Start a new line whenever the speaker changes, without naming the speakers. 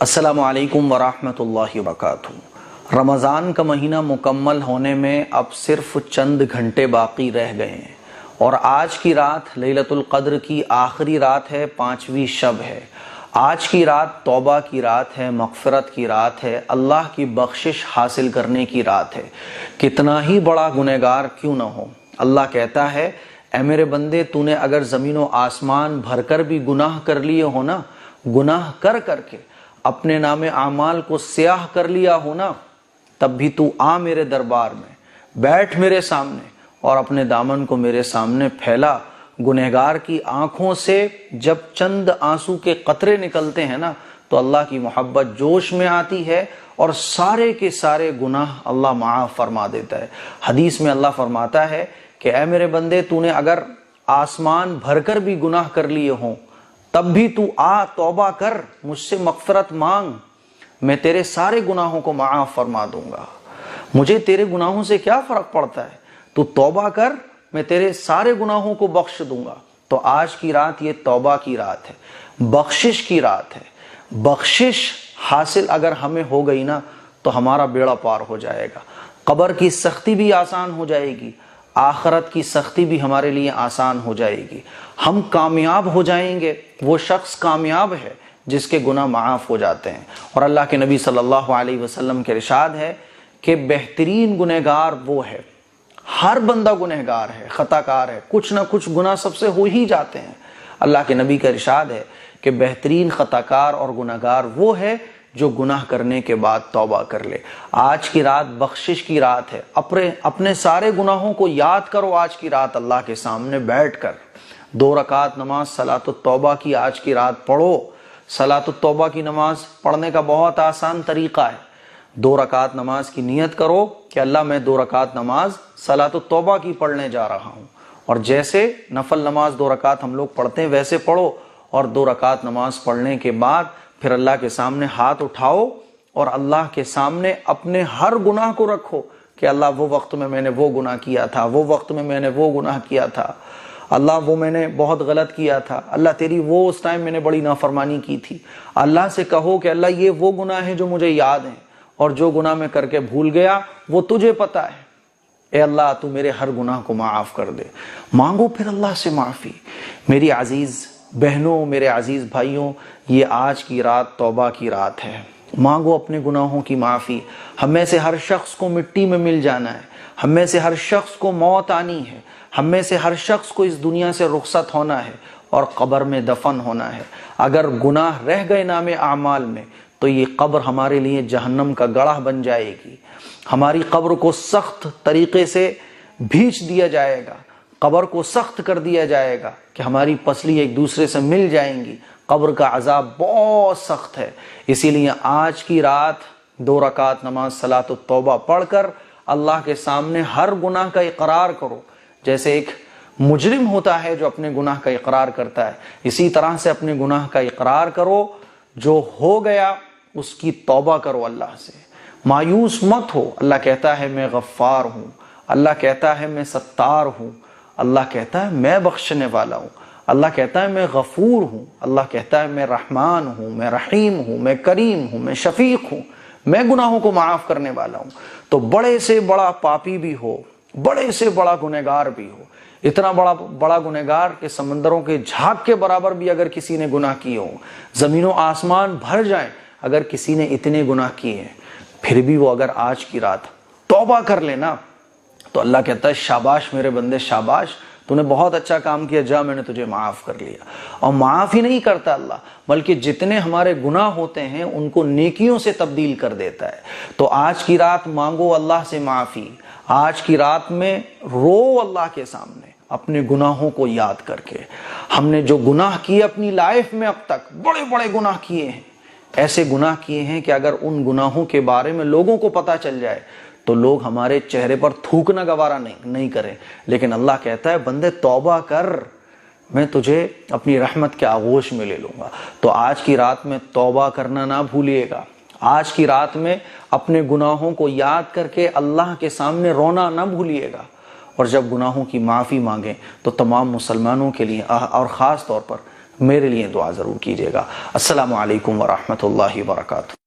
السلام علیکم ورحمۃ اللہ وبرکاتہ۔ رمضان کا مہینہ مکمل ہونے میں اب صرف چند گھنٹے باقی رہ گئے ہیں اور آج کی رات لیلۃ القدر کی آخری رات ہے، 5ویں شب ہے۔ آج کی رات توبہ کی رات ہے، مغفرت کی رات ہے، اللہ کی بخشش حاصل کرنے کی رات ہے۔ کتنا ہی بڑا گنہگار کیوں نہ ہو، اللہ کہتا ہے اے میرے بندے، تو نے اگر زمین و آسمان بھر کر بھی گناہ کر لیے ہو نا، گناہ کر کے اپنے نام اعمال کو سیاہ کر لیا ہو نا، تب بھی تو آ میرے دربار میں، بیٹھ میرے سامنے اور اپنے دامن کو میرے سامنے پھیلا۔ گنہگار کی آنکھوں سے جب چند آنسو کے قطرے نکلتے ہیں نا، تو اللہ کی محبت جوش میں آتی ہے اور سارے کے سارے گناہ اللہ معاف فرما دیتا ہے۔ حدیث میں اللہ فرماتا ہے کہ اے میرے بندے، تو نے اگر آسمان بھر کر بھی گناہ کر لیے ہوں، تب بھی تو آ، توبہ کر، مجھ سے مغفرت مانگ، میں تیرے سارے گناہوں کو معاف فرما دوں گا۔ مجھے تیرے گناہوں سے کیا فرق پڑتا ہے، تو توبہ کر، میں تیرے سارے گناہوں کو بخش دوں گا۔ تو آج کی رات یہ توبہ کی رات ہے، بخشش کی رات ہے۔ بخشش حاصل اگر ہمیں ہو گئی نا، تو ہمارا بیڑا پار ہو جائے گا، قبر کی سختی بھی آسان ہو جائے گی، آخرت کی سختی بھی ہمارے لیے آسان ہو جائے گی، ہم کامیاب ہو جائیں گے۔ وہ شخص کامیاب ہے جس کے گناہ معاف ہو جاتے ہیں۔ اور اللہ کے نبی صلی اللہ علیہ وسلم کے ارشاد ہے کہ بہترین گنہگار وہ ہے، ہر بندہ گنہگار ہے، خطا کار ہے، کچھ نہ کچھ گناہ سب سے ہو ہی جاتے ہیں۔ اللہ کے نبی کا ارشاد ہے کہ بہترین خطا کار اور گنہگار وہ ہے جو گناہ کرنے کے بعد توبہ کر لے۔ آج کی رات بخشش کی رات ہے، اپنے سارے گناہوں کو یاد کرو۔ آج کی رات اللہ کے سامنے بیٹھ کر 2 رکعت نماز صلاۃ التوبہ کی آج کی رات پڑھو۔ صلاۃ التوبہ کی نماز پڑھنے کا بہت آسان طریقہ ہے۔ 2 رکعت نماز کی نیت کرو کہ اللہ میں 2 رکعت نماز صلاۃ التوبہ کی پڑھنے جا رہا ہوں، اور جیسے نفل نماز 2 رکعت ہم لوگ پڑھتے ہیں ویسے پڑھو، اور 2 رکعت نماز پڑھنے کے بعد پھر اللہ کے سامنے ہاتھ اٹھاؤ اور اللہ کے سامنے اپنے ہر گناہ کو رکھو کہ اللہ وہ وقت میں نے وہ گناہ کیا تھا، وہ وقت میں نے وہ گناہ کیا تھا، اللہ وہ میں نے بہت غلط کیا تھا، اللہ تیری وہ اس ٹائم میں نے بڑی نافرمانی کی تھی۔ اللہ سے کہو کہ اللہ یہ وہ گناہ ہیں جو مجھے یاد ہیں، اور جو گناہ میں کر کے بھول گیا وہ تجھے پتہ ہے۔ اے اللہ تو میرے ہر گناہ کو معاف کر دے۔ مانگو پھر اللہ سے معافی۔ میری عزیز بہنوں، میرے عزیز بھائیوں، یہ آج کی رات توبہ کی رات ہے۔ مانگو اپنے گناہوں کی معافی۔ ہم میں سے ہر شخص کو مٹی میں مل جانا ہے، ہم میں سے ہر شخص کو موت آنی ہے، ہم میں سے ہر شخص کو اس دنیا سے رخصت ہونا ہے اور قبر میں دفن ہونا ہے۔ اگر گناہ رہ گئے نام اعمال میں، تو یہ قبر ہمارے لیے جہنم کا گڑھا بن جائے گی۔ ہماری قبر کو سخت طریقے سے بھینچ دیا جائے گا، قبر کو سخت کر دیا جائے گا کہ ہماری پسلی ایک دوسرے سے مل جائیں گی۔ قبر کا عذاب بہت سخت ہے، اسی لیے آج کی رات 2 رکعت نماز صلاۃ التوبہ پڑھ کر اللہ کے سامنے ہر گناہ کا اقرار کرو۔ جیسے ایک مجرم ہوتا ہے جو اپنے گناہ کا اقرار کرتا ہے، اسی طرح سے اپنے گناہ کا اقرار کرو، جو ہو گیا اس کی توبہ کرو اللہ سے۔ مایوس مت ہو، اللہ کہتا ہے میں غفار ہوں، اللہ کہتا ہے میں ستار ہوں، اللہ کہتا ہے میں بخشنے والا ہوں، اللہ کہتا ہے میں غفور ہوں، اللہ کہتا ہے میں رحمان ہوں، میں رحیم ہوں، میں کریم ہوں، میں شفیق ہوں، میں گناہوں کو معاف کرنے والا ہوں۔ تو بڑے سے بڑا پاپی بھی ہو، بڑے سے بڑا گنہگار بھی ہو، اتنا بڑا گنہگار کہ سمندروں کے جھاگ کے برابر بھی اگر کسی نے گناہ کیے ہوں، زمین و آسمان بھر جائیں اگر کسی نے اتنے گناہ کیے ہیں، پھر بھی وہ اگر آج کی رات توبہ کر لینا، تو اللہ کہتا ہے شاباش میرے بندے، شاباش، تو نے بہت اچھا کام کیا، جا میں نے تجھے معاف کر لیا۔ اور معاف ہی نہیں کرتا اللہ، بلکہ جتنے ہمارے گناہ ہوتے ہیں ان کو نیکیوں سے تبدیل کر دیتا ہے۔ تو آج کی رات مانگو اللہ سے معافی، آج کی رات میں رو اللہ کے سامنے اپنے گناہوں کو یاد کر کے۔ ہم نے جو گناہ کیے اپنی لائف میں اب تک، بڑے بڑے گناہ کیے ہیں، ایسے گناہ کیے ہیں کہ اگر ان گناہوں کے بارے میں لوگوں کو پتہ چل جائے تو لوگ ہمارے چہرے پر تھوکنا گوارا نہیں کریں، لیکن اللہ کہتا ہے بندے توبہ کر، میں تجھے اپنی رحمت کے آغوش میں لے لوں گا۔ تو آج کی رات میں توبہ کرنا نہ بھولیے گا، آج کی رات میں اپنے گناہوں کو یاد کر کے اللہ کے سامنے رونا نہ بھولیے گا، اور جب گناہوں کی معافی مانگیں تو تمام مسلمانوں کے لیے اور خاص طور پر میرے لیے دعا ضرور کیجیے گا۔ السلام علیکم ورحمۃ اللہ وبرکاتہ۔